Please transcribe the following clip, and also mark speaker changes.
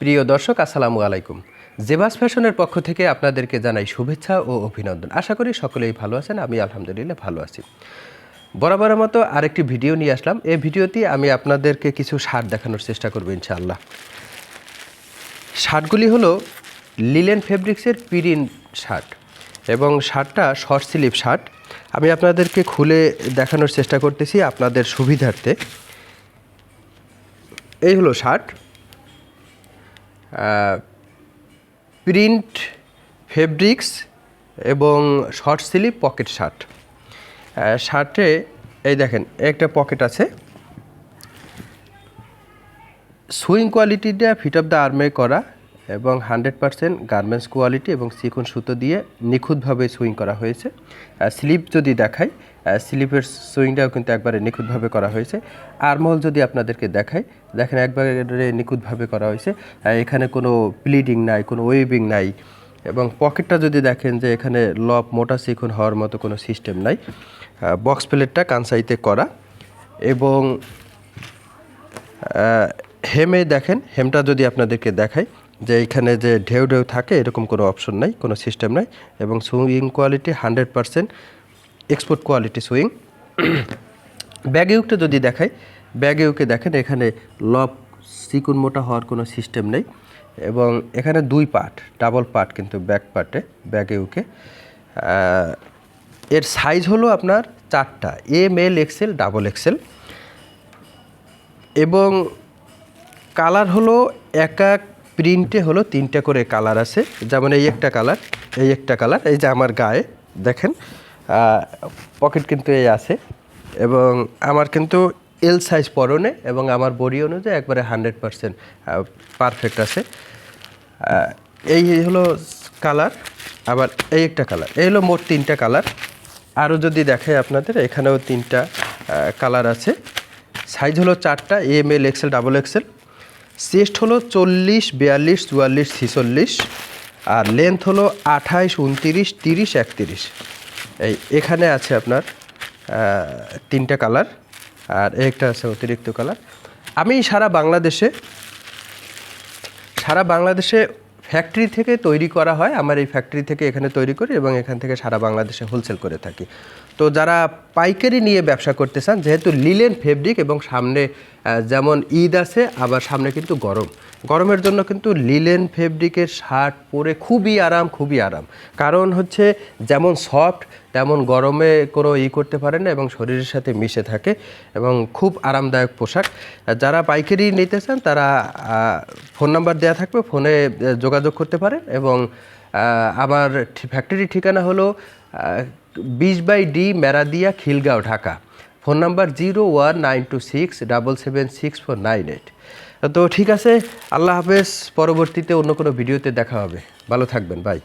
Speaker 1: প্রিয় দর্শক আসসালামু আলাইকুম। জেবাস ফ্যাশনের পক্ষ থেকে আপনাদেরকে জানাই শুভেচ্ছা ও অভিনন্দন। আশা করি সকলেই ভালো আছেন। আমি আলহামদুলিল্লাহ ভালো আছি। বরাবরের মতো আরেকটি ভিডিও নিয়ে আসলাম। এই ভিডিওতে আমি আপনাদেরকে কিছু শার্ট দেখানোর চেষ্টা করব ইনশাআল্লাহ। শার্টগুলি হলো লিলেন ফেব্রিক্সের প্রিন্ট শার্ট এবং শার্টটা শর্ট স্লিভ শার্ট। আমি আপনাদেরকে খুলে দেখানোর চেষ্টা করতেছি আপনাদের সুবিধার্থে। এই হলো শার্ট, প্রিন্ট ফেব্রিক্স এবং শর্ট স্লিভ পকেট শার্ট। শার্টে এই দেখেন একটা পকেট আছে, সুইং কোয়ালিটিটা ফিট অফ দ্য আর্মে করা এবং 100% গার্মেন্টস কোয়ালিটি এবং চিকন সুতো দিয়ে নিখুঁতভাবে সুইং করা হয়েছে। স্লিভ যদি দেখাই, স্লিভের সুইংটাও কিন্তু একবারে নিখুঁতভাবে করা হয়েছে। আর্মহোল যদি আপনাদেরকে দেখাই, দেখেন একবারে নিখুঁতভাবে করা হয়েছে। এখানে কোনো প্লিডিং নাই, কোনো ওয়েভিং নাই। এবং পকেটটা যদি দেখেন যে এখানে লপ মোটা চিকন হওয়ার মতো কোনো সিস্টেম নাই। বক্স প্লেটটা কানসাইতে করা এবং হেমে দেখেন, হেমটা যদি আপনাদেরকে দেখাই যে এখানে যে ঢেউ ঢেউ থাকে এরকম কোনো অপশন নাই, কোনো সিস্টেম নাই। এবং swing quality 100% export quality swing. ব্যাগিউকটা যদি দেখাই, ব্যাগিউকে দেখেন এখানে লব চিকুন মোটা হওয়ার কোনো সিস্টেম নেই এবং এখানে দুই পার্ট, ডাবল পার্ট কিন্তু ব্যাক পার্টে ব্যাগিউকে। এর সাইজ হলো আপনার 4টা, m.l.xl, XXL এবং কালার হলো এক এক প্রিন্টে হলো 3টা করে কালার আছে। যেমন এই একটা কালার, এই একটা কালার, এই যে আমার গায়ে দেখেন পকেট কিন্তু এই আছে এবং আমার কিন্তু এল সাইজ পরনে এবং আমার বডি অনুযায়ী একবারে 100% পারফেক্ট আছে। এই হলো কালার, আবার এই একটা কালার, এই হলো মোট 3টা কালার। আরও যদি দেখাই আপনাদের, এখানেও 3টা কালার আছে। সাইজ হলো 4টা, m.l.xl, XXL। চেস্ট হলো 40, 42, 44, 46 আর লেন্থ হলো 28, 29, 30, 31। এখানে আছে আপনার 3টা কালার আর একটা আছে অতিরিক্ত কালার। আমি সারা বাংলাদেশে ফ্যাক্টরি থেকে তৈরি করা হয়, আমার এই ফ্যাক্টরি থেকে এখানে তৈরি করি এবং এখান থেকে সারা বাংলাদেশে হোলসেল করে থাকি। তো যারা পাইকারি নিয়ে ব্যবসা করতে চান, যেহেতু লিলেন ফেব্রিক এবং সামনে যেমন ঈদ আছে, আবার সামনে কিন্তু গরমের জন্য কিন্তু লিলেন ফেব্রিকের শার্ট পরে খুবই আরাম। কারণ হচ্ছে যেমন সফট তেমন গরমে কোনো করতে পারে না এবং শরীরের সাথে মিশে থাকে এবং খুব আরামদায়ক পোশাক। যারা পাইকারি নিতে চান তারা ফোন নাম্বার দেওয়া থাকবে, ফোনে যোগাযোগ করতে পারেন। এবং আমার ফ্যাক্টরির ঠিকানা হলো 20/D Meradia, Khilgaon, Dhaka. Phone number 01926776498। তো ঠিক আছে, আল্লাহ হাফেজ। পরবর্তীতে অন্য কোনো ভিডিওতে দেখা হবে। ভালো থাকবেন, বাই।